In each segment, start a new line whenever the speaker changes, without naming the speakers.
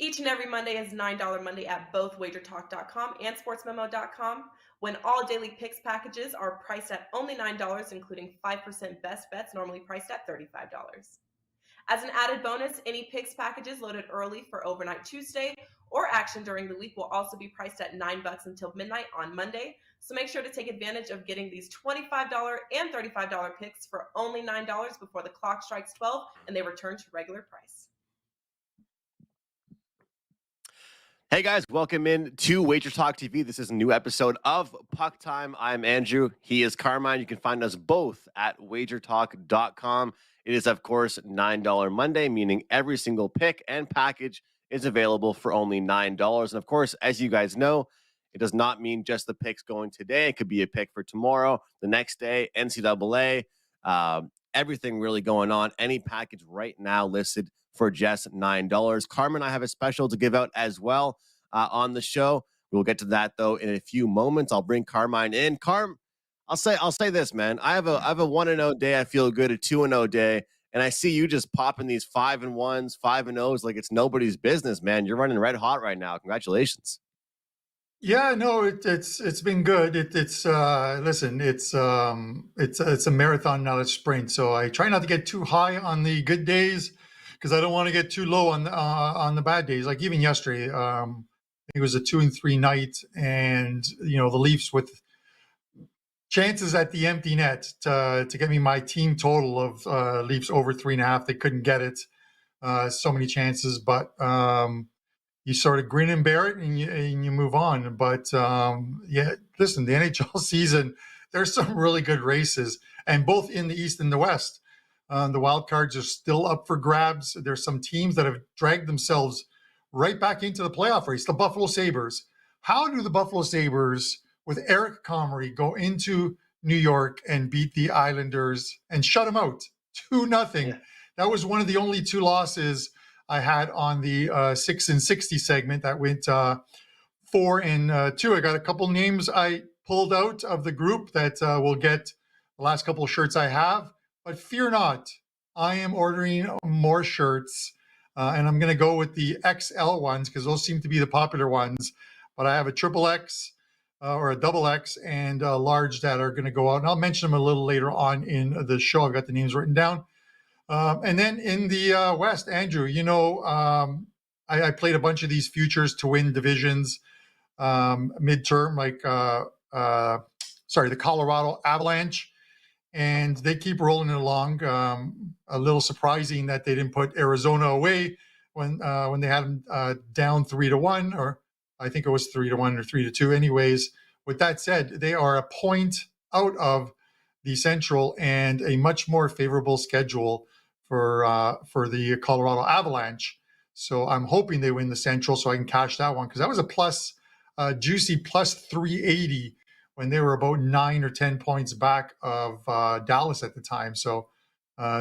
Each and every Monday is $9 Monday at both wagertalk.com and sportsmemo.com, when all daily picks packages are priced at only $9, including 5% best bets, normally priced at $35. As an added bonus, any picks packages loaded early for overnight Tuesday or action during the week will also be priced at $9 until midnight on Monday. So make sure to take advantage of getting these $25 and $35 picks for only $9 before the clock strikes 12 and they return to regular price.
Hey guys, welcome in to Wager Talk TV. This is a new episode of Puck Time. I'm Andrew. He is Carmine. You can find us both at wagertalk.com. It is, of course, $9 Monday, meaning every single pick and package is available for only $9. And of course, as you guys know, it does not mean just the picks going today. It could be a pick for tomorrow, the next day, NCAA, everything really going on. Any package right now listed for just $9. Carmen and I have a special to give out as well on the show. We'll get to that though in a few moments. I'll bring Carmine in. I'll say this, man. I have a 1-0 day. I feel good. A 2-0 day, and I see you just popping these 5-1s, 5-0s like it's nobody's business, man. You're running red hot right now. Congratulations.
Yeah, no, it's been good. It's a marathon, not a sprint. So I try not to get too high on the good days because I don't want to get too low on the bad days. Like even yesterday, it was a 2-3 night, and the Leafs with chances at the empty net to get me my team total of Leafs over 3.5. They couldn't get it. So many chances, but you sort of grin and bear it, and you move on. But yeah, listen, the NHL season, there's some really good races, and both in the East and the West. The wild cards are still up for grabs. There's some teams that have dragged themselves right back into the playoff race. The Buffalo Sabres. How do the Buffalo Sabres with Eric Comrie go into New York and beat the Islanders and shut them out 2-0? Yeah. That was one of the only two losses I had on the 6 and 60 segment. That went 4 and 2. I got a couple names I pulled out of the group that will get the last couple of shirts I have. But fear not, I am ordering more shirts, and I'm going to go with the XL ones because those seem to be the popular ones. But I have a XXX or a XX and a large that are going to go out, and I'll mention them a little later on in the show. I've got the names written down. And then in the West, Andrew, I played a bunch of these futures to win divisions midterm, like the Colorado Avalanche. And they keep rolling it along. A little surprising that they didn't put Arizona away when they had them down 3-1, or I think it was 3-1 or 3-2. Anyways, with that said, they are a point out of the Central and a much more favorable schedule for the Colorado Avalanche. So I'm hoping they win the Central so I can cash that one, because that was a juicy plus 380. When they were about 9 or 10 points back of Dallas at the time. So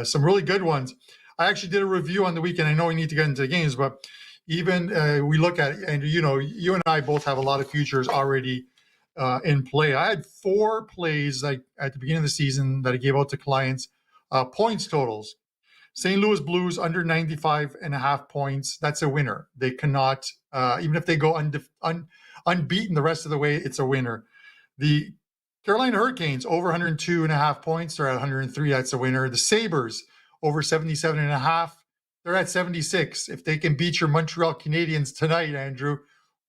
some really good ones. I actually did a review on the weekend. I know we need to get into the games, but even we look at it, and you and I both have a lot of futures already in play. I had 4 plays like at the beginning of the season that I gave out to clients. Points totals. St. Louis Blues under 95.5 points. That's a winner. They cannot, even if they go unbeaten the rest of the way, it's a winner. The Carolina Hurricanes over 102.5 points. They're at 103. That's a winner. The Sabres over 77.5. They're at 76. If they can beat your Montreal Canadiens tonight, Andrew,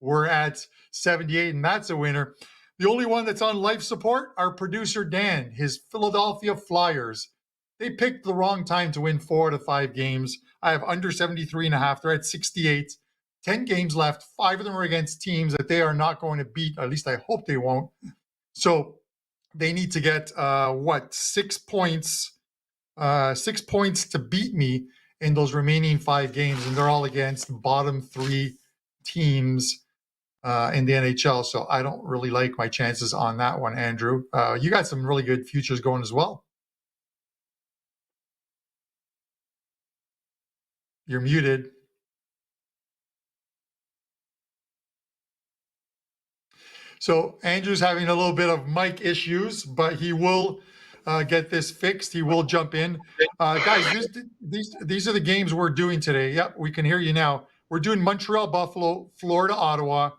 we're at 78, and that's a winner. The only one that's on life support, our producer Dan, his Philadelphia Flyers. They picked the wrong time to win 4 out of 5 games. I have under 73.5. They're at 68. 10 games left. 5 of them are against teams that they are not going to beat. At least I hope they won't. So they need to get 6 points? 6 points to beat me in those remaining 5 games, and they're all against bottom 3 teams in the NHL. So I don't really like my chances on that one, Andrew. You got some really good futures going as well. You're muted. So Andrew's having a little bit of mic issues, but he will get this fixed. He will jump in. Guys, these are the games we're doing today. Yep, we can hear you now. we're doing Montreal, Buffalo, Florida, Ottawa,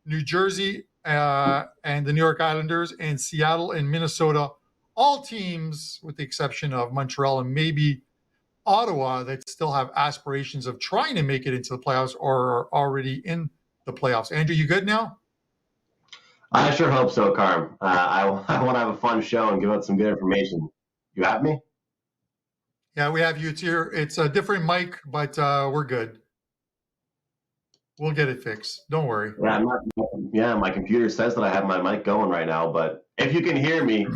New Jersey, and the New York Islanders, and Seattle and Minnesota. All teams, with the exception of Montreal and maybe Ottawa, that still have aspirations of trying to make it into the playoffs or are already in the playoffs. Andrew, you good now?
I sure hope so, Carm. I want to have a fun show and give out some good information. You have me?
Yeah, we have you here. It's a different mic, but we're good. We'll get it fixed. Don't worry.
Yeah, my computer says that I have my mic going right now, but if you can hear me,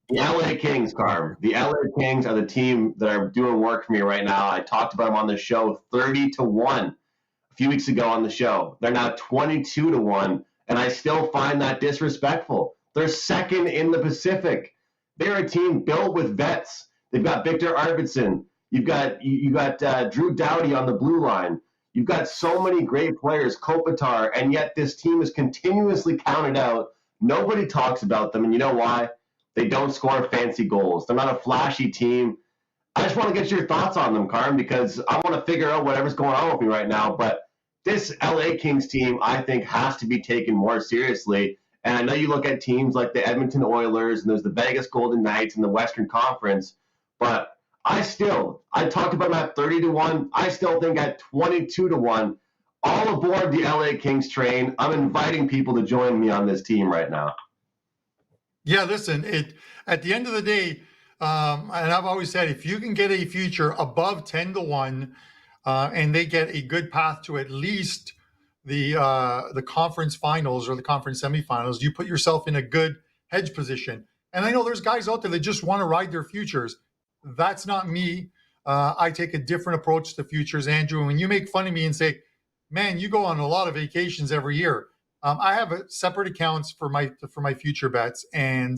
the LA Kings, Carm. The LA Kings are the team that are doing work for me right now. I talked about them on the show 30-1 a few weeks ago on the show. They're now 22-1, and I still find that disrespectful. They're second in the Pacific. They're a team built with vets. They've got Victor Arvidsson. You got Drew Doughty on the blue line. You've got so many great players, Kopitar, and yet this team is continuously counted out. Nobody talks about them, and you know why? They don't score fancy goals. They're not a flashy team. I just want to get your thoughts on them, Carm, because I want to figure out whatever's going on with me right now. But this LA Kings team, I think, has to be taken more seriously. And I know you look at teams like the Edmonton Oilers, and there's the Vegas Golden Knights in the Western Conference, but I talked about them at 30-1. I still think at 22-1, all aboard the LA Kings train. I'm inviting people to join me on this team right now.
Yeah, listen, at the end of the day, and I've always said, if you can get a future above 10-1, and they get a good path to at least the conference finals or the conference semifinals, you put yourself in a good hedge position. And I know there's guys out there that just want to ride their futures. That's not me. I take a different approach to futures, Andrew. And when you make fun of me and say, man, you go on a lot of vacations every year. I have separate accounts for my future bets, and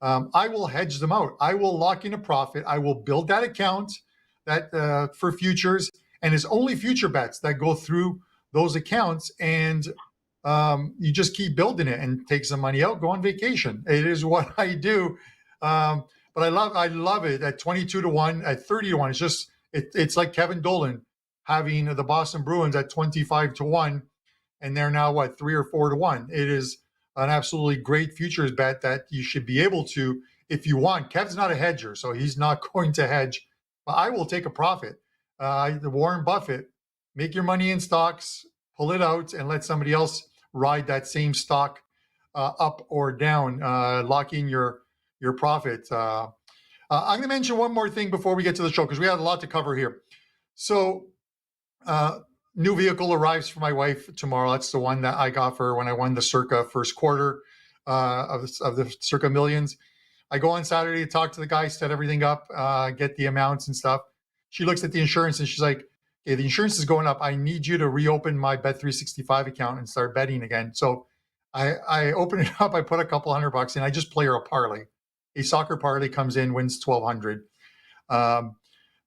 I will hedge them out. I will lock in a profit. I will build that account that for futures, and it's only future bets that go through those accounts. And you just keep building it and take some money out, go on vacation. It is what I do. But I love it at 22-1, at 30-1. It's like Kevin Dolan having the Boston Bruins at 25-1, and they're now 3 or 4-1. It is an absolutely great futures bet that you should be able to, if you want. Kev's not a hedger, so he's not going to hedge. But I will take a profit. The Warren Buffett, make your money in stocks, pull it out, and let somebody else ride that same stock up or down, lock in your profit. I'm going to mention one more thing before we get to the show, because we have a lot to cover here. So new vehicle arrives for my wife tomorrow. That's the one that I got for her when I won the Circa first quarter of the Circa Millions. I go on Saturday to talk to the guy, set everything up, get the amounts and stuff. She looks at the insurance and she's like, okay, the insurance is going up. I need you to reopen my Bet365 account and start betting again. So I open it up. I put a couple $100 in. I just play her a parlay. A soccer parlay comes in, wins 1,200.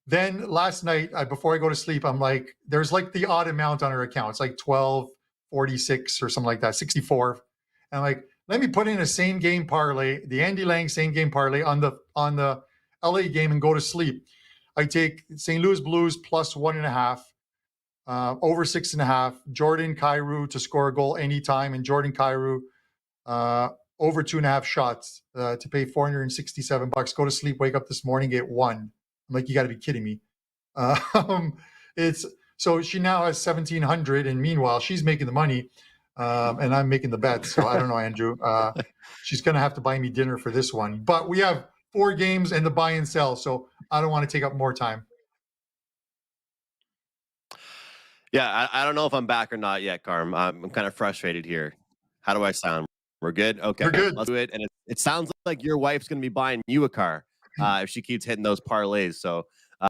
Then last night, before I go to sleep, I'm like, there's like the odd amount on her account. It's like 1246 or something like that, 64. And I'm like, let me put in a same game parlay, the Andy Lang same game parlay on the LA game and go to sleep. I take St. Louis Blues plus 1.5, over 6.5, Jordan Kyrou to score a goal anytime, and Jordan Kyrou over 2.5 shots to pay $467. Go to sleep, wake up this morning, get 1. I'm like, you got to be kidding me. So she now has 1,700, and meanwhile she's making the money, and I'm making the bets. So I don't know, Andrew. She's going to have to buy me dinner for this one. But we have 4 games and the buy and sell, so I don't want to take up more time.
Yeah, I don't know if I'm back or not yet, Carm. I'm kind of frustrated here. How do I sound? We're good? Okay.
We're good.
Let's do it. And it sounds like your wife's going to be buying you a car if she keeps hitting those parlays. So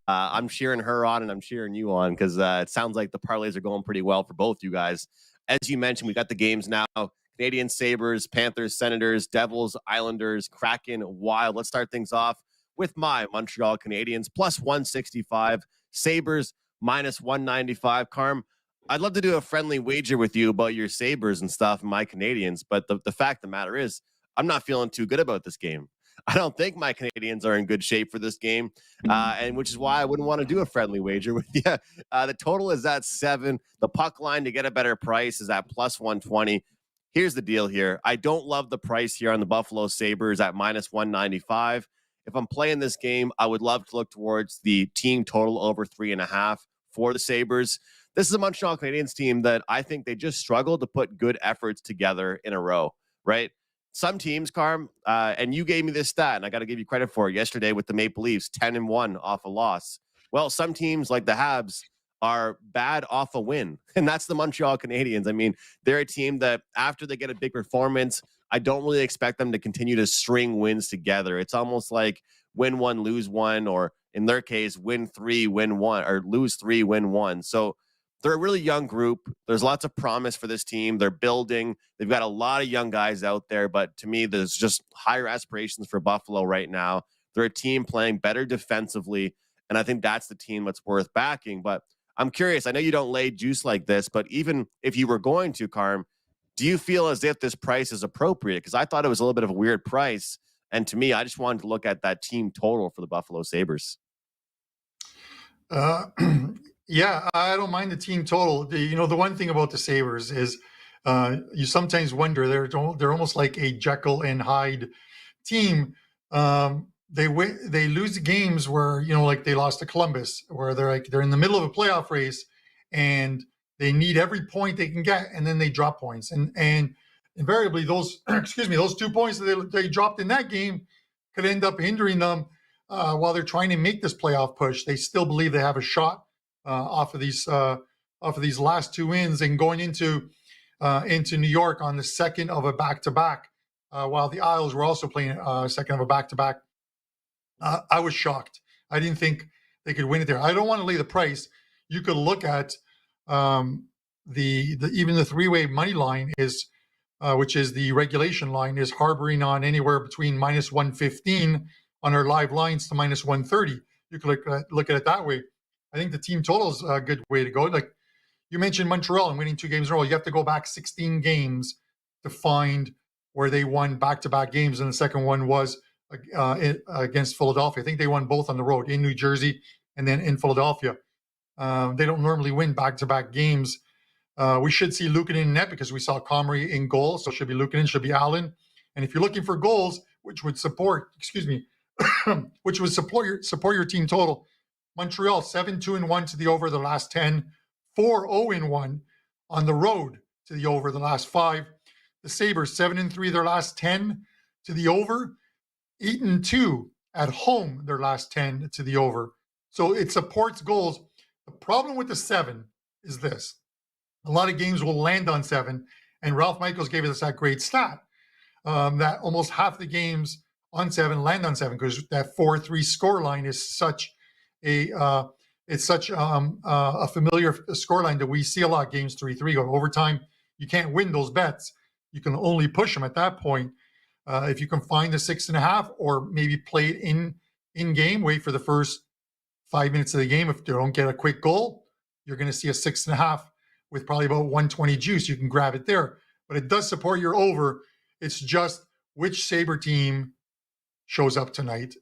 I'm cheering her on and I'm cheering you on, because it sounds like the parlays are going pretty well for both you guys. As you mentioned, we got the games now. Canadiens, Sabres, Panthers, Senators, Devils, Islanders, Kraken, Wild. Let's start things off with my Montreal Canadiens plus 165, Sabres minus 195. Carm, I'd love to do a friendly wager with you about your Sabres and stuff, my Canadiens, but the fact of the matter is, I'm not feeling too good about this game. I don't think my Canadiens are in good shape for this game, and which is why I wouldn't want to do a friendly wager with you. The total is at 7. The puck line to get a better price is at plus 120. Here's the deal here. I don't love the price here on the Buffalo Sabres at minus 195. If I'm playing this game, I would love to look towards the team total over 3.5 for the Sabres. This is a Montreal Canadiens team that I think they just struggle to put good efforts together in a row, right? Some teams, Carm, and you gave me this stat, and I got to give you credit for it yesterday with the Maple Leafs, 10-1 off a loss. Well, some teams like the Habs are bad off a win, and that's the Montreal Canadiens. I mean, they're a team that after they get a big performance, I don't really expect them to continue to string wins together. It's almost like win one, lose one, or in their case, win 3, win 1, or lose 3, win 1. So they're a really young group. There's lots of promise for this team. They're building. They've got a lot of young guys out there, but to me, there's just higher aspirations for Buffalo right now. They're a team playing better defensively, and I think that's the team that's worth backing. But I'm curious. I know you don't lay juice like this, but even if you were going to, Carm, do you feel as if this price is appropriate? Because I thought it was a little bit of a weird price. And to me, I just wanted to look at that team total for the Buffalo Sabres.
Uh, yeah, I don't mind the team total. The one thing about the Sabres is you sometimes wonder they're almost like a Jekyll and Hyde team. They lose games where like they lost to Columbus, where they're in the middle of a playoff race and they need every point they can get, and then they drop points. And invariably those 2 points that they dropped in that game could end up hindering them while they're trying to make this playoff push. They still believe they have a shot off of these last 2 wins and going into New York on the second of a back-to-back, while the Isles were also playing second of a back-to-back. I was shocked. I didn't think they could win it there. I don't want to lay the price. You could look at even the three-way money line is, which is the regulation line, is harboring on anywhere between minus 115 on our live lines to minus 130. You could look at it that way. I think the team total is a good way to go. Like you mentioned Montreal and winning 2 games in a row. You have to go back 16 games to find where they won back-to-back games, and the second one was against Philadelphia. I think they won both on the road in New Jersey and then in Philadelphia. They don't normally win back-to-back games. We should see Luukkonen in net because we saw Comrie in goal, so it should be Luukkonen, should be Allen. And if you're looking for goals, which would support your team total, Montreal 7-2-1 to the over the last 10, 4-0-1 on the road to the over the last 5. The Sabres 7-3 their last 10 to the over, 8-2 at home their last 10 to the over. So it supports goals. The problem with the 7 is this. A lot of games will land on 7, and Ralph Michaels gave us that great stat that almost half the games on 7 land on 7 because that 4-3 score line is such a familiar score line that we see a lot of games 3-3 go overtime. You can't win those bets. You can only push them at that point. If you can find the 6.5 or maybe play it in game, wait for the first 5 minutes of the game. If they don't get a quick goal, you're going to see a 6.5 with probably about 120 juice. You can grab it there, but it does support your over. It's just which Sabre team shows up tonight.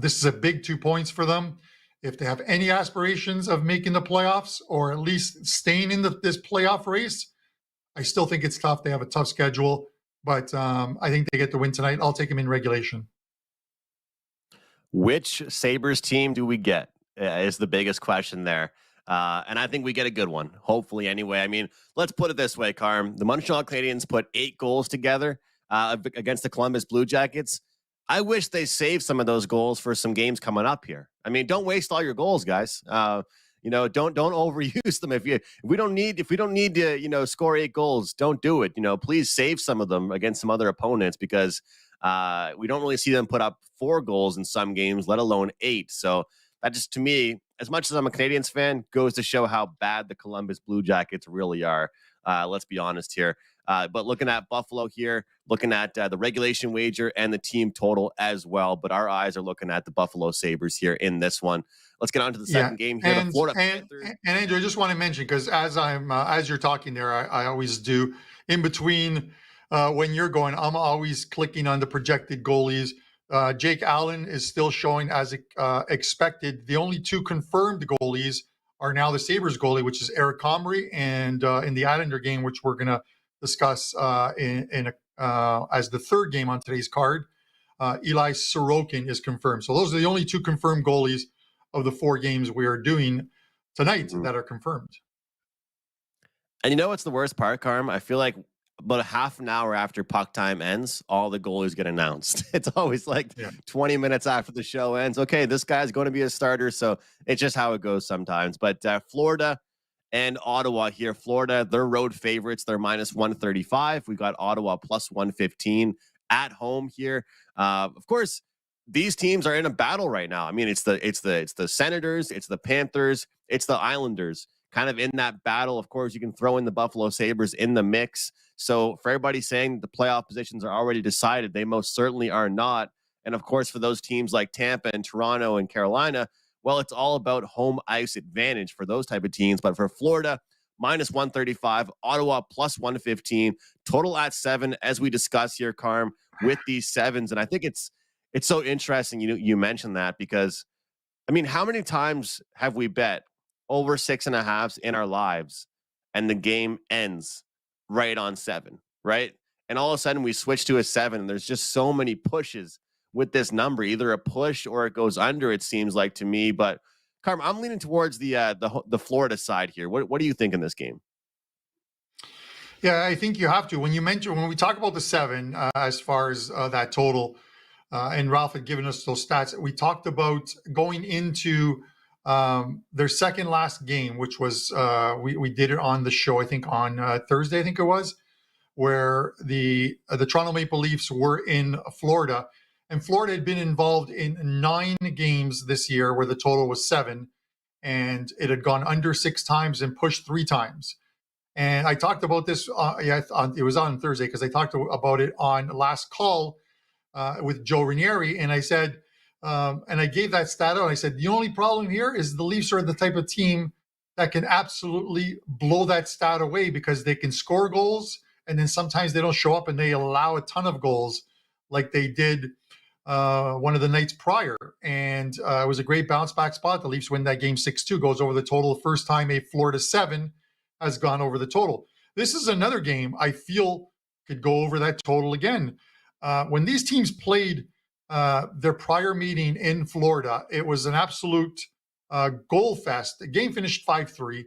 This is a big 2 points for them. If they have any aspirations of making the playoffs or at least staying in this playoff race, I still think it's tough. They have a tough schedule, but I think they get the win tonight. I'll take them in regulation.
Which Sabres team do we get is the biggest question there. And I think we get a good one, hopefully anyway. I mean, let's put it this way, Carm. The Montreal Canadiens put 8 goals together against the Columbus Blue Jackets. I wish they saved some of those goals for some games coming up here. I mean, don't waste all your goals, guys. Don't overuse them. If we don't need to, score 8 goals, don't do it. Please save some of them against some other opponents because we don't really see them put up 4 goals in some games, let alone 8. So that just, to me, as much as I'm a Canadiens fan, goes to show how bad the Columbus Blue Jackets really are. Let's be honest here. But looking at Buffalo here, looking at the regulation wager and the team total as well. But our eyes are looking at the Buffalo Sabres here in this one. Let's get on to the second game here. The Florida Panthers.
And Andrew, I just want to mention, because as you're talking there, I always do in between when you're going, I'm always clicking on the projected goalies Jake Allen is still showing as expected. The only two confirmed goalies are now the Sabres goalie, which is Eric Comrie, and in the Islander game, which we're going to discuss as the third game on today's card, Eli Sorokin is confirmed. So those are the only two confirmed goalies of the 4 games we are doing tonight that are confirmed.
And you know what's the worst part, Carm? I feel like about a half an hour after puck time ends, all the goalies get announced. It's always like 20 minutes after the show ends. Okay, this guy's going to be a starter. So it's just how it goes sometimes. But Florida and Ottawa here. Florida, they're road favorites. They're minus 135. We got Ottawa plus 115 at home here. Of course, these teams are in a battle right now. I mean, it's the Senators, it's the Panthers, it's the Islanders. Kind of in that battle. Of course, you can throw in the Buffalo Sabres in the mix. So for everybody saying the playoff positions are already decided, they most certainly are not. And of course, for those teams like Tampa and Toronto and Carolina, well, it's all about home ice advantage for those type of teams. But for Florida, minus 135, Ottawa plus 115, total at 7, as we discuss here, Carm, with these 7s. And I think it's so interesting you mentioned that, because I mean, how many times have we bet over 6.5s in our lives and the game ends right on 7, right? And all of a sudden we switch to a 7, and there's just so many pushes with this number, either a push or it goes under, it seems like to me. But Carm, I'm leaning towards the Florida side here. What do you think in this game?
Yeah, I think you have to. When we talk about the 7, as far as that total, and Ralph had given us those stats, we talked about going into their second last game, which was we did it on the show, I think on Thursday, I think it was, where the Toronto Maple Leafs were in Florida, and Florida had been involved in 9 games this year where the total was 7, and it had gone under 6 times and pushed 3 times. And I talked about this. It was on Thursday because I talked about it on last call with Joe Ranieri, and I said. And I gave that stat out. I said, the only problem here is the Leafs are the type of team that can absolutely blow that stat away, because they can score goals, and then sometimes they don't show up and they allow a ton of goals like they did one of the nights prior. And it was a great bounce back spot. The Leafs win that game 6-2, goes over the total. The first time a Florida 7 has gone over the total. This is another game I feel could go over that total again. When these teams played their prior meeting in Florida, it was an absolute goal fest. The game finished 5-3,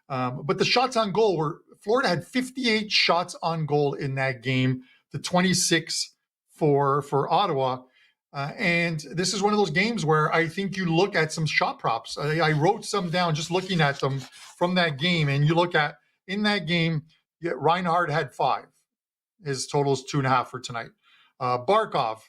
but the shots on goal were, Florida had 58 shots on goal in that game to 26 for Ottawa. And this is one of those games where I think you look at some shot props. I wrote some down just looking at them from that game, and you look at in that game, Reinhart had 5. His total is 2.5 for tonight. Barkov,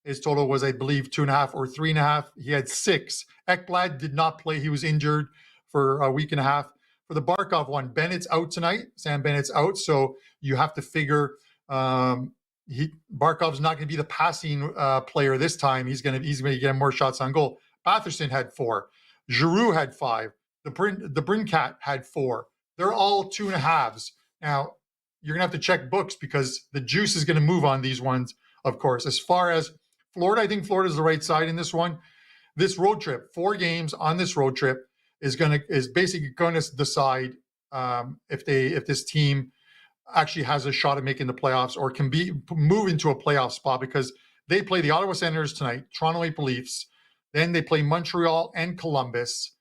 his total was, I believe, 2.5 or 3.5. He had 6. Ekblad did not play. He was injured for a week and a half. For the Barkov one, Bennett's out tonight. Sam Bennett's out. So you have to figure Barkov's not going to be the passing player this time. He's going to get more shots on goal. Batherson had 4. Giroux had 5. The Brincat had 4. They're all 2.5s. Now, you're going to have to check books because the juice is going to move on these ones, of course. As far as Florida, I think Florida's the right side in this one. This road trip, 4 games on this road trip, is basically going to decide if this team actually has a shot at making the playoffs or can move into a playoff spot, because they play the Ottawa Senators tonight, Toronto Maple Leafs, then they play Montreal and Columbus.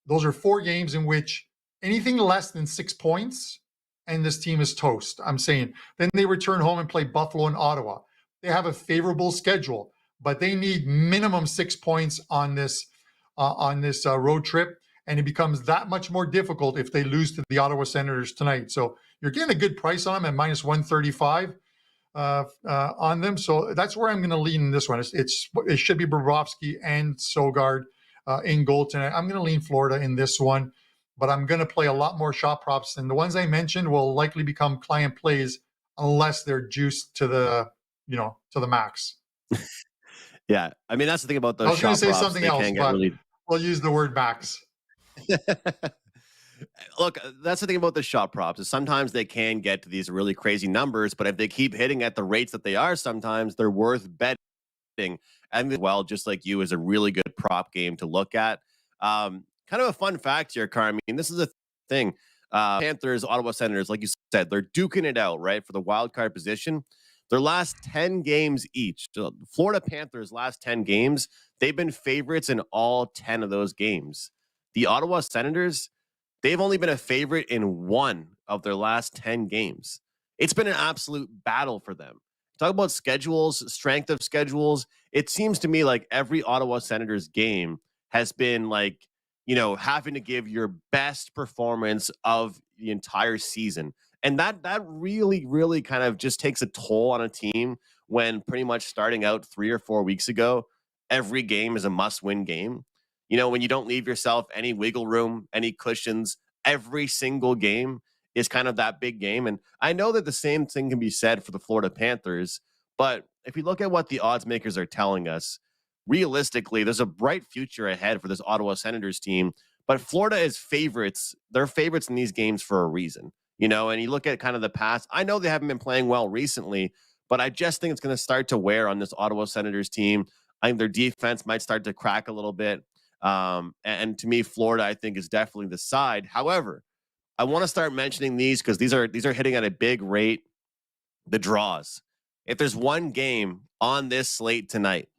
Those are 4 games in which anything less than 6 points and this team is toast, I'm saying. Then they return home and play Buffalo and Ottawa. They have a favorable schedule, but they need minimum 6 points on this road trip, and it becomes that much more difficult if they lose to the Ottawa Senators tonight. So you're getting a good price on them at minus 135 on them. So that's where I'm going to lean in this one. It should be Bobrovsky and Sogard in goal tonight. I'm going to lean Florida in this one, but I'm going to play a lot more shot props, and the ones I mentioned will likely become client plays unless they're juiced to the max.
Yeah, I mean, that's the thing about those shot props.
I was going to say something else, but we'll use the word max.
Look, that's the thing about the shot props is sometimes they can get to these really crazy numbers, but if they keep hitting at the rates that they are, sometimes they're worth betting handicapping, and as well, just like you, is a really good prop game to look at. Kind of a fun fact here, Carmine. This is a thing. Panthers, Ottawa Senators, like you said, they're duking it out, right, for the wild card position. Their last 10 games each, so Florida Panthers' last 10 games, they've been favorites in all 10 of those games. The Ottawa Senators, they've only been a favorite in one of their last 10 games. It's been an absolute battle for them. Talk about schedules, strength of schedules. It seems to me like every Ottawa Senators game has been like, having to give your best performance of the entire season. And that really, really kind of just takes a toll on a team when pretty much starting out 3 or 4 weeks ago, every game is a must-win game. When you don't leave yourself any wiggle room, any cushions, every single game is kind of that big game. And I know that the same thing can be said for the Florida Panthers, but if you look at what the odds makers are telling us, realistically, there's a bright future ahead for this Ottawa Senators team. But Florida is favorites. They're favorites in these games for a reason. And you look at kind of the past. I know they haven't been playing well recently, but I just think it's going to start to wear on this Ottawa Senators team. I think their defense might start to crack a little bit. And to me, Florida, I think, is definitely the side. However, I want to start mentioning these because these are hitting at a big rate. The draws. If there's one game on this slate tonight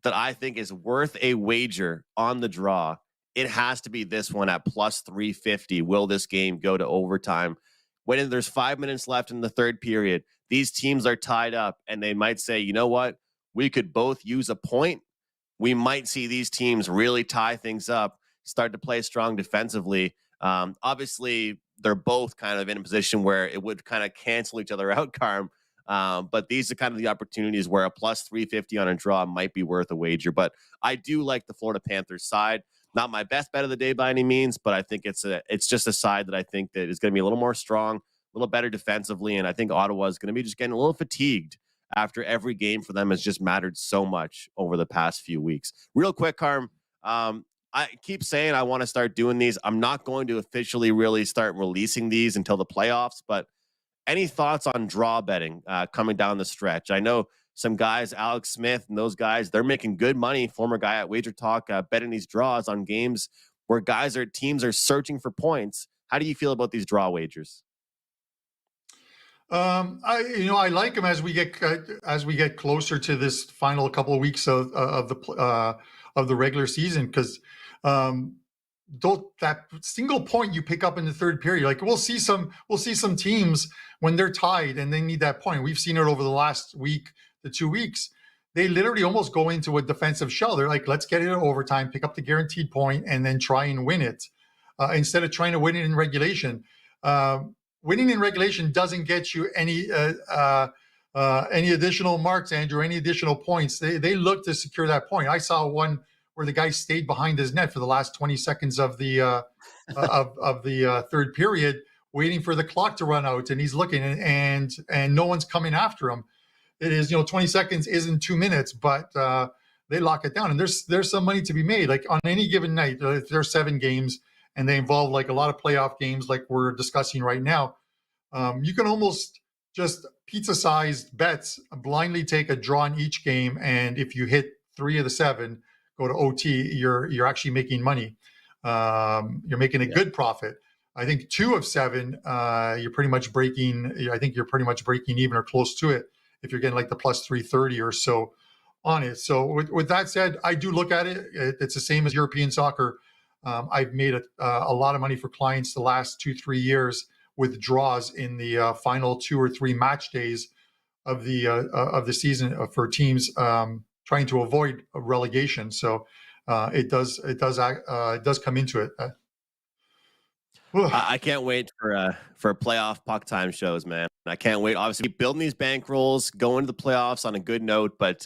that I think is worth a wager on the draw, it has to be this one at plus 350. Will this game go to overtime? When there's 5 minutes left in the third period, these teams are tied up and they might say, you know what? We could both use a point. We might see these teams really tie things up, start to play strong defensively. Obviously, they're both kind of in a position where it would kind of cancel each other out, Carm. But these are kind of the opportunities where a plus 350 on a draw might be worth a wager. But I do like the Florida Panthers side. Not my best bet of the day by any means, but I think it's just a side that I think that is going to be a little more strong, a little better defensively. And I think Ottawa is going to be just getting a little fatigued after every game for them has just mattered so much over the past few weeks. Real quick, Carm, I keep saying I want to start doing these. I'm not going to officially really start releasing these until the playoffs, but any thoughts on draw betting coming down the stretch? I know some guys, Alex Smith and those guys, they're making good money. Former guy at Wager Talk betting these draws on games where teams are searching for points. How do you feel about these draw wagers?
I like them as we get closer to this final couple of weeks of the regular season, because that single point you pick up in the third period, like we'll see some teams when they're tied and they need that point. We've seen it over the last week to 2 weeks. They literally almost go into a defensive shell. They're like, let's get it in overtime, pick up the guaranteed point, and then try and win it instead of trying to win it in regulation. Winning in regulation doesn't get you any additional marks, Andrew, any additional points. They look to secure that point. I saw one where the guy stayed behind his net for the last 20 seconds of the third period, waiting for the clock to run out, and he's looking, and no one's coming after him. It is, 20 seconds isn't 2 minutes, but they lock it down, and there's some money to be made. Like on any given night, if there's 7 games and they involve like a lot of playoff games, like we're discussing right now, you can almost just pizza-sized bets, blindly take a draw in each game, and if you hit 3 of the 7, go to OT, you're actually making money. You're making a good profit. I think 2 of 7, you're pretty much breaking. I think you're pretty much breaking even or close to it if you're getting like the plus 330 or so on it. So with that said, I do look at it. It's the same as European soccer. I've made a lot of money for clients the last 2-3 years with draws in the final 2 or 3 match days of the season for teams trying to avoid a relegation. So it does come into it.
I can't wait for playoff puck time shows, man. I can't wait. Obviously, building these bankrolls, going to the playoffs on a good note, but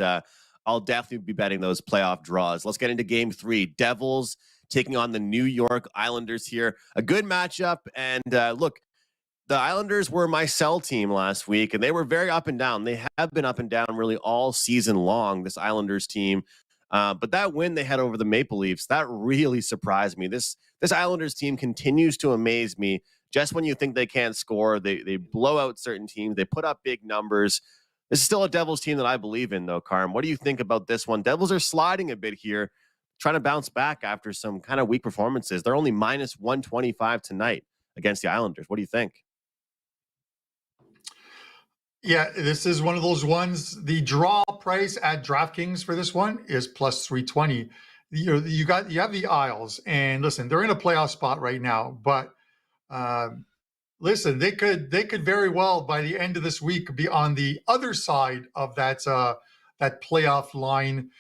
I'll definitely be betting those playoff draws. Let's get into Game 3. Devils taking on the New York Islanders here. A good matchup, and look, the Islanders were my sell team last week, and they were very up and down. They have been up and down really all season long, this Islanders team. But that win they had over the Maple Leafs, that really surprised me. This Islanders team continues to amaze me. Just when you think they can't score, they blow out certain teams. They put up big numbers. This is still a Devils team that I believe in, though, Carm. What do you think about this one? Devils are sliding a bit here, trying to bounce back after some kind of weak performances. They're only minus 125 tonight against the Islanders. What do you think?
Yeah, this is one of those ones. The draw price at DraftKings for this one is plus 320. You have the Isles, and listen, they're in a playoff spot right now. But listen, they could very well by the end of this week be on the other side of that playoff line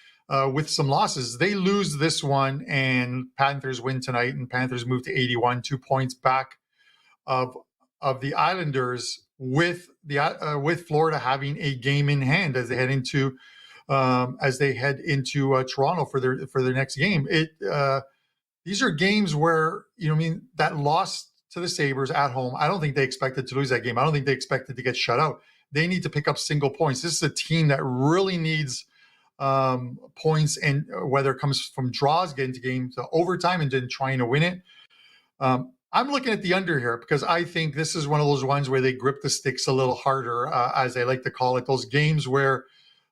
with some losses. They lose this one, and Panthers win tonight, and Panthers move to 81, 2 points back of the Islanders with Florida having a game in hand as they head into Toronto for their next game. These are games where that loss to the Sabres at home. I don't think they expected to lose that game. I don't think they expected to get shut out. They need to pick up single points. This is a team that really needs points, and whether it comes from draws, getting to game to overtime, and then trying to win it. I'm looking at the under here because I think this is one of those ones where they grip the sticks a little harder, as they like to call it. Those games where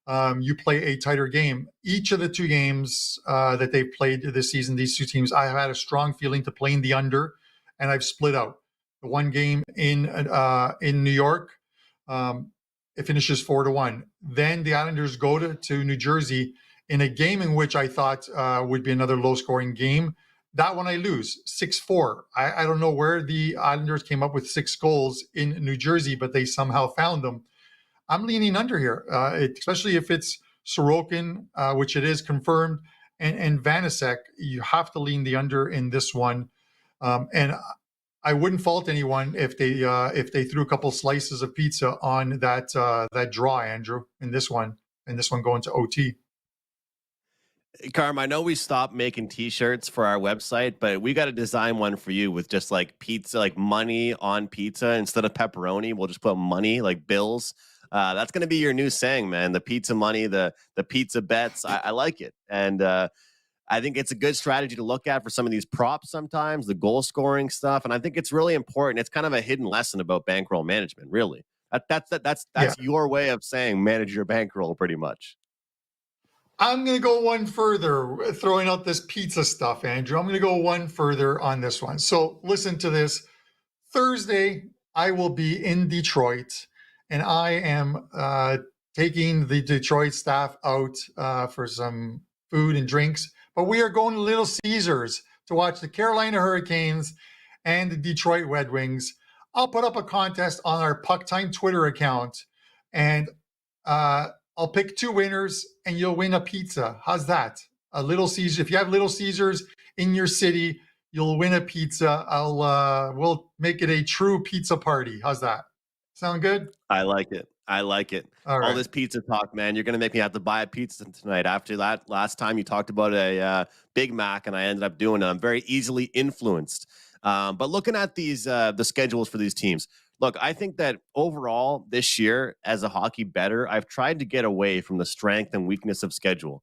you play a tighter game. Each of the two games that they've played this season, these two teams, I have had a strong feeling to playing the under, and I've split out. The one game in New York, it finishes 4-1. Then the Islanders go to New Jersey in a game in which I thought would be another low-scoring game. That one I lose 6-4. I don't know where the Islanders came up with 6 goals in New Jersey, but they somehow found them. I'm leaning under here, especially if it's Sorokin, which it is confirmed, and Vanacek. You have to lean the under in this one. And I wouldn't fault anyone if they threw a couple slices of pizza on that draw, Andrew, in this one going to OT.
Carm, I know we stopped making T-shirts for our website, but we got to design one for you with just like pizza, like money on pizza instead of pepperoni. We'll just put money, like bills. That's going to be your new saying, man. The pizza money, the pizza bets. I like it, and I think it's a good strategy to look at for some of these props sometimes, the goal scoring stuff, and I think it's really important. It's kind of a hidden lesson about bankroll management, really. That's your way of saying manage your bankroll, pretty much.
I'm going to go one further, throwing out this pizza stuff, Andrew. I'm going to go one further on this one. So listen to this. Thursday, I will be in Detroit, and I am taking the Detroit staff out for some food and drinks. But we are going to Little Caesars to watch the Carolina Hurricanes and the Detroit Red Wings. I'll put up a contest on our Puck Time Twitter account, and I'll pick 2 winners, and you'll win a pizza. How's that? A Little Caesars. If you have Little Caesars in your city, you'll win a pizza. We'll make it a true pizza party. How's that? Sound good?
I like it. All this pizza talk, man. You're going to make me have to buy a pizza tonight. After that last time you talked about a Big Mac, and I ended up doing it. I'm very easily influenced. But looking at these the schedules for these teams, look, I think that overall this year as a hockey bettor, I've tried to get away from the strength and weakness of schedule.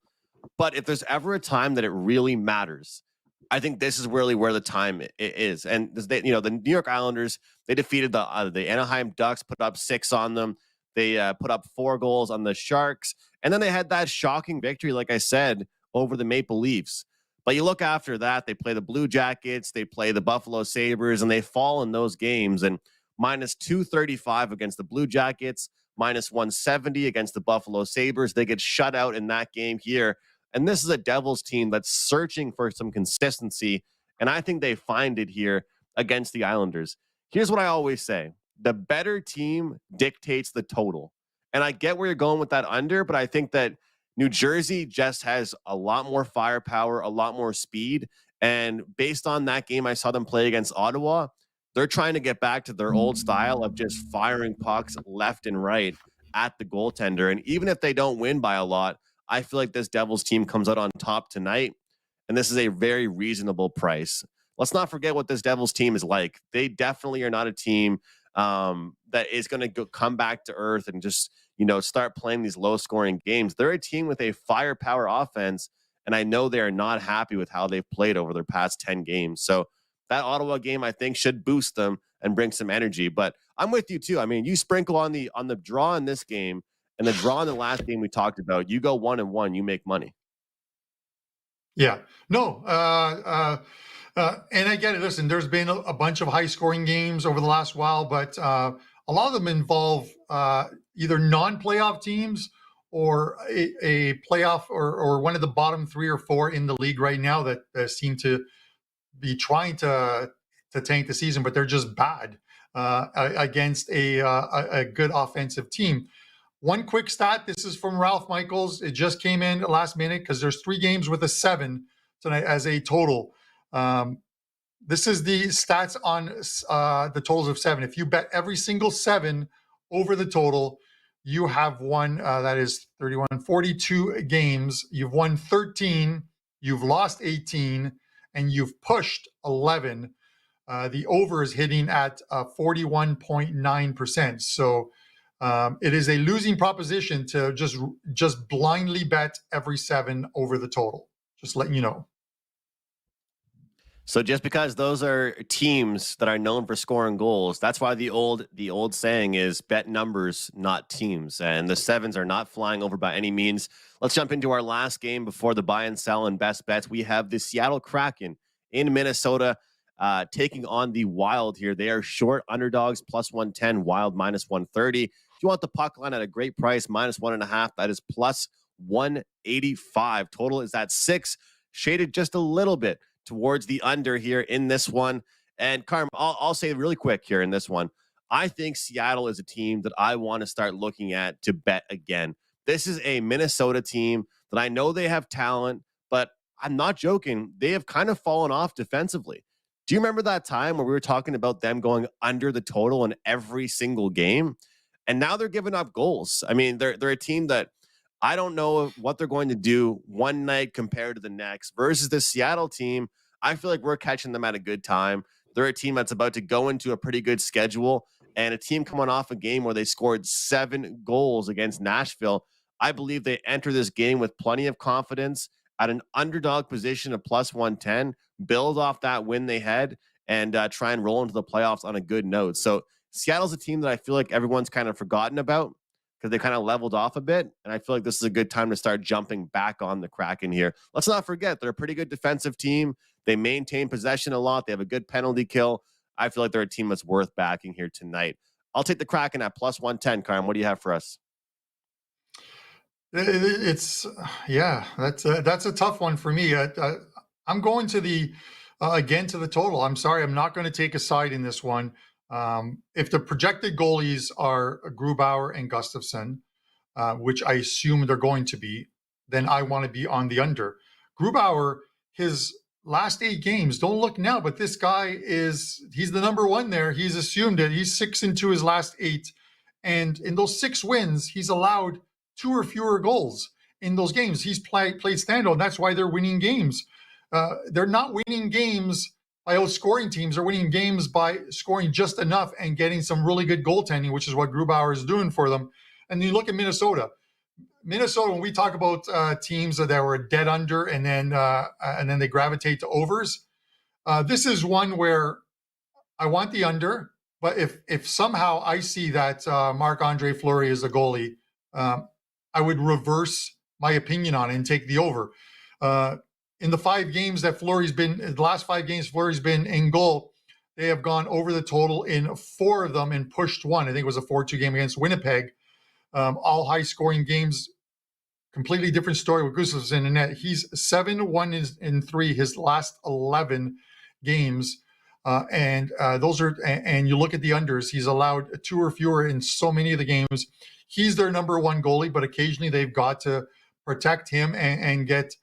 But if there's ever a time that it really matters, I think this is really where the time is. And the New York Islanders, they defeated the Anaheim Ducks, put up 6 on them. They put up 4 goals on the Sharks. And then they had that shocking victory, like I said, over the Maple Leafs. But you look after that, they play the Blue Jackets, they play the Buffalo Sabres, and they fall in those games. And minus 235 against the Blue Jackets, minus 170 against the Buffalo Sabres. They get shut out in that game here. And this is a Devils team that's searching for some consistency. And I think they find it here against the Islanders. Here's what I always say. The better team dictates the total. And I get where you're going with that under, but I think that New Jersey just has a lot more firepower, a lot more speed. And based on that game I saw them play against Ottawa, they're trying to get back to their old style of just firing pucks left and right at the goaltender. And even if they don't win by a lot, I feel like this Devils team comes out on top tonight. And this is a very reasonable price. Let's not forget what this Devils team is like. They definitely are not a team that is going to come back to earth and just, start playing these low scoring games. They're a team with a firepower offense. And I know they're not happy with how they've played over their past 10 games. So that Ottawa game, I think, should boost them and bring some energy. But I'm with you too. I mean, you sprinkle on the draw in this game, And the draw in the last game we talked about, you go 1-1, you make money.
Yeah. No. And I get it. Listen, there's been a bunch of high scoring games over the last while, but a lot of them involve either non-playoff teams or a playoff or one of the bottom 3 or 4 in the league right now that seem to be trying to tank the season, but they're just bad against a good offensive team. One quick stat. This is from Ralph Michaels. It just came in last minute because there's 3 games with a 7 tonight as a total. This is the stats on the totals of 7. If you bet every single 7 over the total, you have won, that is 31, 42 games. You've won 13, you've lost 18, and you've pushed 11. The over is hitting at 41.9%. So it is a losing proposition to just blindly bet every 7 over the total. Just letting you know.
So just because those are teams that are known for scoring goals, that's why the old saying is bet numbers, not teams. And the 7s are not flying over by any means. Let's jump into our last game before the buy and sell and best bets. We have the Seattle Kraken in Minnesota taking on the Wild here. They are short underdogs, plus 110, Wild minus 130. If you want the puck line at a great price, minus 1.5, that is plus 185. Total is at 6, shaded just a little bit towards the under here in this one. And Carm, I'll say really quick here in this one. I think Seattle is a team that I want to start looking at to bet again. This is a Minnesota team that I know they have talent, but I'm not joking. They have kind of fallen off defensively. Do you remember that time where we were talking about them going under the total in every single game? And now they're giving up goals. I mean, they're a team that I don't know what they're going to do one night compared to the next versus the Seattle team. I feel like we're catching them at a good time. They're a team that's about to go into a pretty good schedule, and a team coming off a game where they scored 7 goals against Nashville. I believe they enter this game with plenty of confidence at an underdog position of plus 110, build off that win they had, and try and roll into the playoffs on a good note. So Seattle's a team that I feel like everyone's kind of forgotten about because they kind of leveled off a bit. And I feel like this is a good time to start jumping back on the Kraken here. Let's not forget, they're a pretty good defensive team. They maintain possession a lot. They have a good penalty kill. I feel like they're a team that's worth backing here tonight. I'll take the Kraken at plus 110. Carm, what do you have for us?
It's that's a tough one for me. I'm going to the again to the total. I'm sorry, I'm not going to take a side in this one. If the projected goalies are Grubauer and Gustafsson, which I assume they're going to be, then I want to be on the under. Grubauer, his last 8 games, don't look now, but this guy he's the number 1 there. He's assumed it. He's 6-2 his last 8. And in those 6 wins, he's allowed 2 or fewer goals in those games. He's played standout. That's why they're winning games. They're not winning games by outscoring teams. They're winning games by scoring just enough and getting some really good goaltending, which is what Grubauer is doing for them. And you look at Minnesota. When we talk about teams that were dead under and then they gravitate to overs, this is one where I want the under. But if somehow I see that Marc-Andre Fleury is a goalie, I would reverse my opinion on it and take the over. In the 5 games that the last 5 games Fleury's been in goal, they have gone over the total in 4 of them and pushed 1. I think it was a 4-2 game against Winnipeg. All high scoring games. Completely different story with Gustafsson in net. He's 7-1-3 his last 11 games. And you look at the unders, he's allowed 2 or fewer in so many of the games. He's their number 1 goalie, but occasionally they've got to protect him and get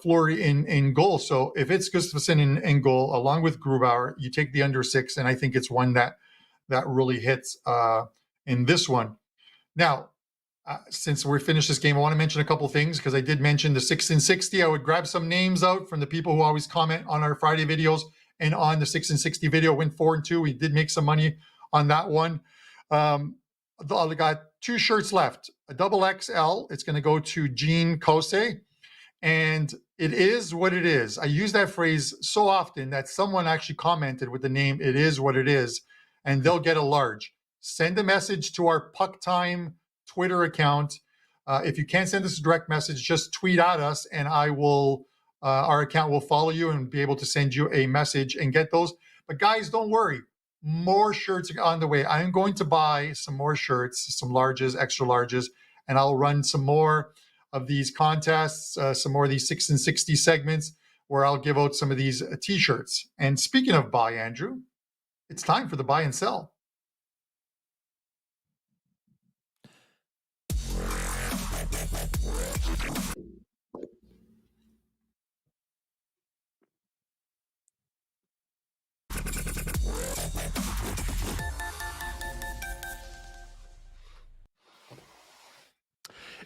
Fleury in goal. So if it's Gustafsson in goal, along with Grubauer, you take the under 6, and I think it's one that really hits in this one. Now, since we're finished this game, I want to mention a couple of things because I did mention the 6 and 60. I would grab some names out from the people who always comment on our Friday videos, and on the 6 and 60 video, went 4-2. We did make some money on that one. I got 2 shirts left. A double XL. It's going to go to Jean Kose. And it is what it is. I use that phrase so often that someone actually commented with the name, it is what it is, and they'll get a large. Send a message to our Puck Time Twitter account. If you can't send us a direct message, just tweet at us, and our account will follow you and be able to send you a message and get those. But guys, don't worry. More shirts are on the way. I'm going to buy some more shirts, some larges, extra larges, and I'll run some more of these contests, some more of these 6 and 60 segments where I'll give out some of these t-shirts. And speaking of buy, Andrew, it's time for the buy and sell.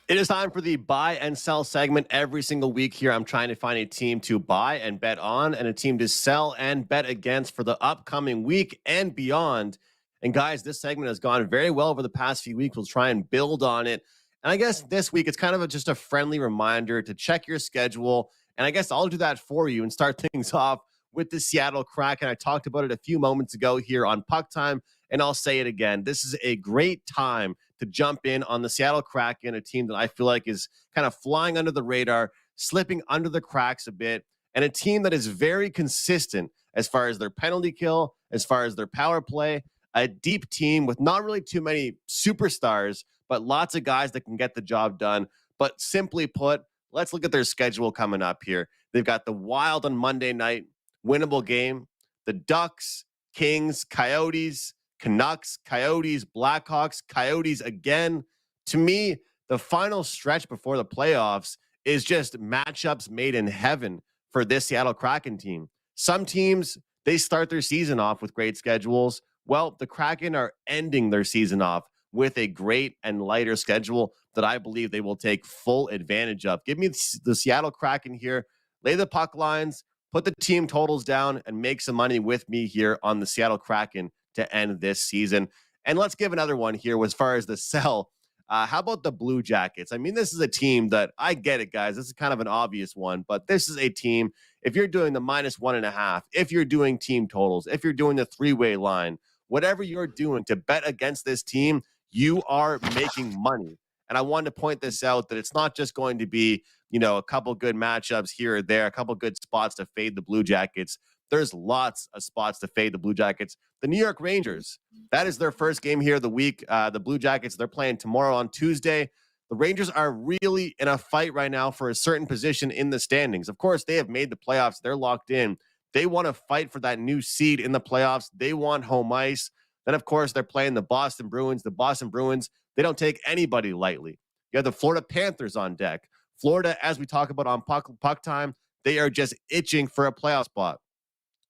It is time for the buy and sell segment. Every single week here, I'm trying to find a team to buy and bet on and a team to sell and bet against for the upcoming week and beyond. And guys, this segment has gone very well over the past few weeks. We'll try and build on it. And I guess this week, it's kind of just a friendly reminder to check your schedule. And I guess I'll do that for you and start things off with the Seattle Kraken. I talked about it a few moments ago here on Puck Time, and I'll say it again. This is a great time to jump in on the Seattle Kraken, a team that I feel like is kind of flying under the radar, slipping under the cracks a bit, and a team that is very consistent as far as their penalty kill, as far as their power play, a deep team with not really too many superstars, but lots of guys that can get the job done. But simply put, let's look at their schedule coming up here. They've got the Wild on Monday night, winnable game, the Ducks, Kings, Coyotes, Canucks, Coyotes, Blackhawks, Coyotes again. To me, the final stretch before the playoffs is just matchups made in heaven for this Seattle Kraken team. Some teams, they start their season off with great schedules. Well, the Kraken are ending their season off with a great and lighter schedule that I believe they will take full advantage of. Give me the Seattle Kraken here. Lay the puck lines, put the team totals down, and make some money with me here on the Seattle Kraken to end this season. And let's give another one here as far as the sell. How about the Blue Jackets? I mean, this is a team that I get it, guys. This is kind of an obvious one, but this is a team. If you're doing the -1.5, if you're doing team totals, if you're doing the three-way line, whatever you're doing to bet against this team, you are making money. And I wanted to point this out that it's not just going to be, a couple good matchups here or there, a couple good spots to fade the Blue Jackets. There's lots of spots to fade the Blue Jackets. The New York Rangers, that is their first game here of the week. The Blue Jackets, they're playing tomorrow on Tuesday. The Rangers are really in a fight right now for a certain position in the standings. Of course, they have made the playoffs. They're locked in. They want to fight for that new seed in the playoffs. They want home ice. Then, of course, they're playing the Boston Bruins. The Boston Bruins, they don't take anybody lightly. You have the Florida Panthers on deck. Florida, as we talk about on Puck Time, they are just itching for a playoff spot.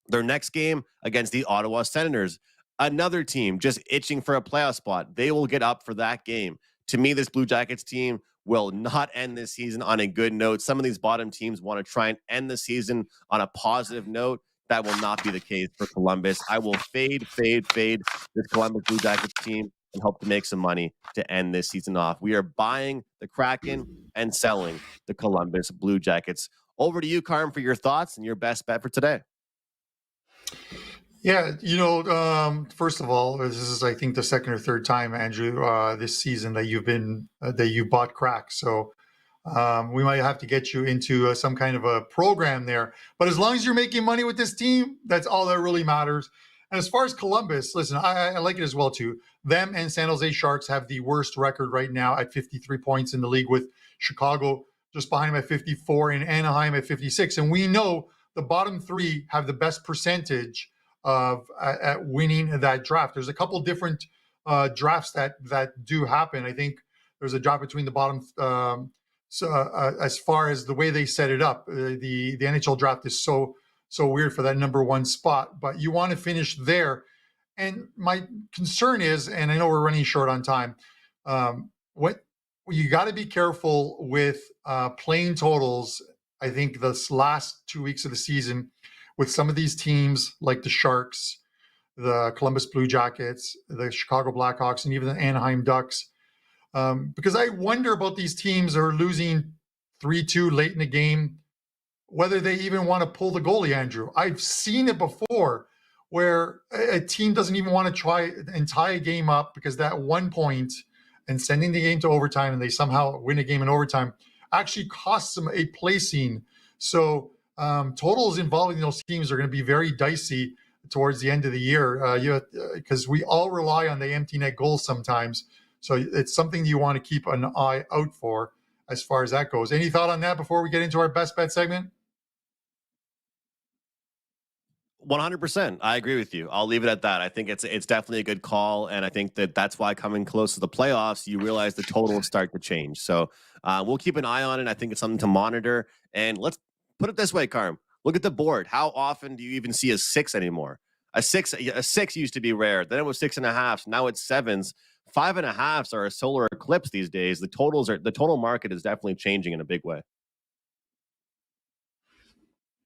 Their next game against the Ottawa Senators, another team just itching for a playoff spot. They will get up for that game. To me, this Blue Jackets team will not end this season on a good note. Some of these bottom teams want to try and end the season on a positive note. That will not be the case for Columbus. I will fade this Columbus Blue Jackets team and hope to make some money to end this season off. We are buying the Kraken and selling the Columbus Blue Jackets. Over to you, Carm, for your thoughts and your best bet for today.
Yeah, first of all, this is, I think, the second or third time, Andrew, this season that you bought crack. So we might have to get you into some kind of a program there. But as long as you're making money with this team, that's all that really matters. And as far as Columbus, listen, I like it as well, too. Them and San Jose Sharks have the worst record right now at 53 points in the league, with Chicago just behind them at 54 and Anaheim at 56. And we know the bottom three have the best percentage of at winning that draft. There's a couple different drafts that do happen. I think there's a draft between the bottom. As far as the way they set it up, the NHL draft is so weird for that number one spot. But you want to finish there. And my concern is, and I know we're running short on time, what you got to be careful with playing totals. I think this last 2 weeks of the season with some of these teams like the Sharks, the Columbus Blue Jackets, the Chicago Blackhawks, and even the Anaheim Ducks, because I wonder about these teams that are losing 3-2 late in the game, whether they even want to pull the goalie, Andrew. I've seen it before where a team doesn't even want to try and tie a game up because that 1 point and sending the game to overtime, and they somehow win a game in overtime, actually costs them a placing. So totals involving those teams are going to be very dicey towards the end of the year, because we all rely on the empty net goals sometimes. So it's something you want to keep an eye out for as far as that goes. Any thought on that before we get into our best bet segment?
100%. I agree with you. I'll leave it at that. I think it's definitely a good call, and I think that's why coming close to the playoffs, you realize the totals start to change. So we'll keep an eye on it. I think it's something to monitor. And let's put it this way, Carm. Look at the board. How often do you even see a 6 anymore? A six used to be rare. Then it was 6.5. Now it's 7s. 5.5s are a solar eclipse these days. The total market is definitely changing in a big way.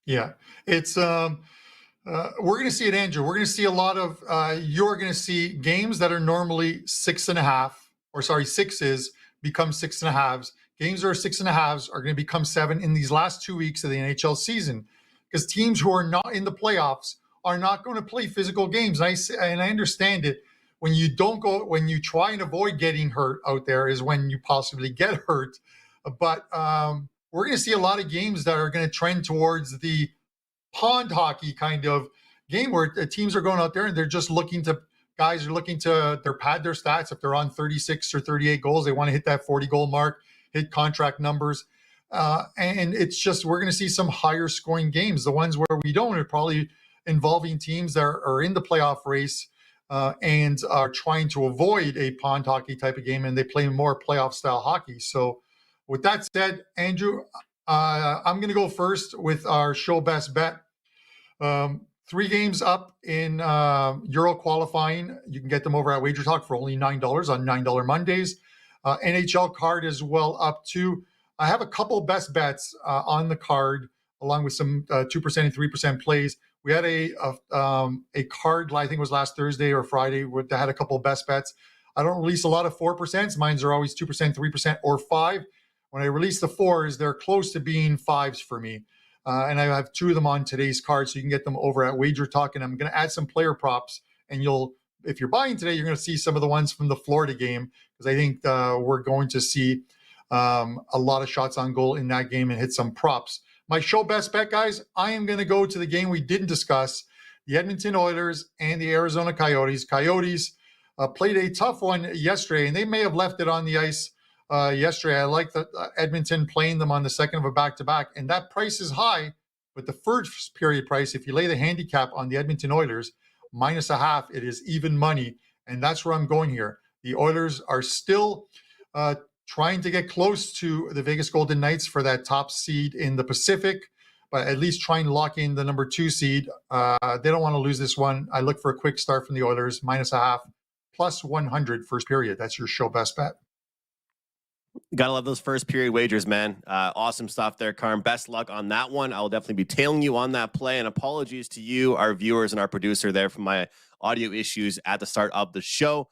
Yeah, it's we're going to see it, Andrew. We're going to see a lot of you're going to see games that are normally 6.5, or sorry, 6s become 6.5s. Games that are 6.5s are going to become 7 in these last 2 weeks of the NHL season, because teams who are not in the playoffs are not going to play physical games. And I understand it. When you try and avoid getting hurt out there is when you possibly get hurt. But we're going to see a lot of games that are going to trend towards the pond hockey kind of game, where teams are going out there and they're just guys are looking to pad their stats. If they're on 36 or 38 goals, they want to hit that 40 goal mark, hit contract numbers. And it's just, we're going to see some higher scoring games. The ones where we don't are probably involving teams that are in the playoff race and are trying to avoid a pond hockey type of game, and they play more playoff style hockey. So with that said, Andrew, I'm going to go first with our show best bet. 3 games up in Euro qualifying. You can get them over at Wager Talk for only $9 on $9 Mondays. NHL card as well up too. I have a couple best bets on the card, along with some 2% and 3% plays. We had a card, I think it was last Thursday or Friday, that had a couple of best bets. I don't release a lot of 4%. Mine are always 2%, 3%, or 5. When I release the 4s, they're close to being 5s for me. And I have 2 of them on today's card, so you can get them over at Wager Talk. And I'm going to add some player props. And if you're buying today, you're going to see some of the ones from the Florida game, because I think we're going to see a lot of shots on goal in that game and hit some props. My show best bet, guys, I am going to go to the game we didn't discuss, the Edmonton Oilers and the Arizona Coyotes. Coyotes played a tough one yesterday, and they may have left it on the ice yesterday. I like the Edmonton playing them on the second of a back-to-back, and that price is high, but the first period price, if you lay the handicap on the Edmonton Oilers, -0.5, it is even money, and that's where I'm going here. The Oilers are still trying to get close to the Vegas Golden Knights for that top seed in the Pacific, but at least try and lock in the number 2 seed. They don't want to lose this one. I look for a quick start from the Oilers, -0.5, +100 first period. That's your show best bet.
Gotta love those first period wagers, man. Awesome stuff there, Carm. Best luck on that one. I will definitely be tailing you on that play. And apologies to you, our viewers, and our producer there for my audio issues at the start of the show.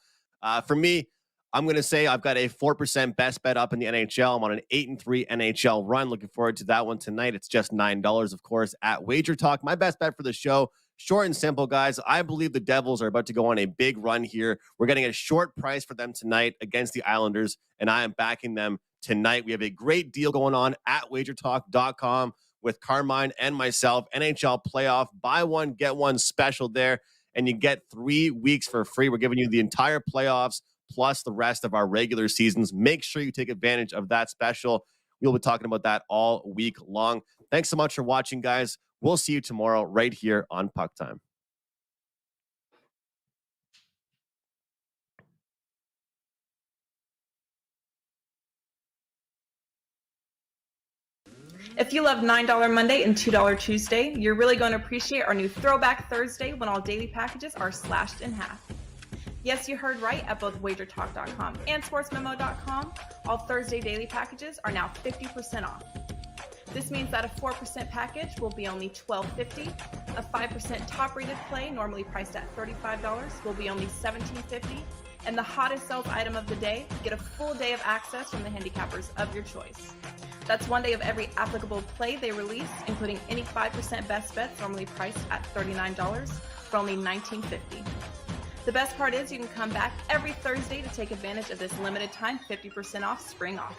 For me, I'm going to say I've got a 4% best bet up in the NHL. I'm on an 8-3 NHL run. Looking forward to that one tonight. It's just $9, of course, at Wager Talk. My best bet for the show, short and simple, guys. I believe the Devils are about to go on a big run here. We're getting a short price for them tonight against the Islanders, and I am backing them tonight. We have a great deal going on at wagertalk.com with Carmine and myself. NHL playoff, buy one, get one special there, and you get 3 weeks for free. We're giving you the entire playoffs plus the rest of our regular seasons. Make sure you take advantage of that special. We'll be talking about that all week long. Thanks so much for watching, guys. We'll see you tomorrow right here on Puck Time.
If you love $9 Monday and $2 Tuesday, you're really going to appreciate our new Throwback Thursday, when all daily packages are slashed in half. Yes, you heard right. At both wagertalk.com and sportsmemo.com, all Thursday daily packages are now 50% off. This means that a 4% package will be only $12.50. A 5% top-rated play, normally priced at $35, will be only $17.50. And the hottest sales item of the day, get a full day of access from the handicappers of your choice. That's 1 day of every applicable play they release, including any 5% best bets, normally priced at $39, for only $19.50. The best part is you can come back every Thursday to take advantage of this limited time 50% off spring offer.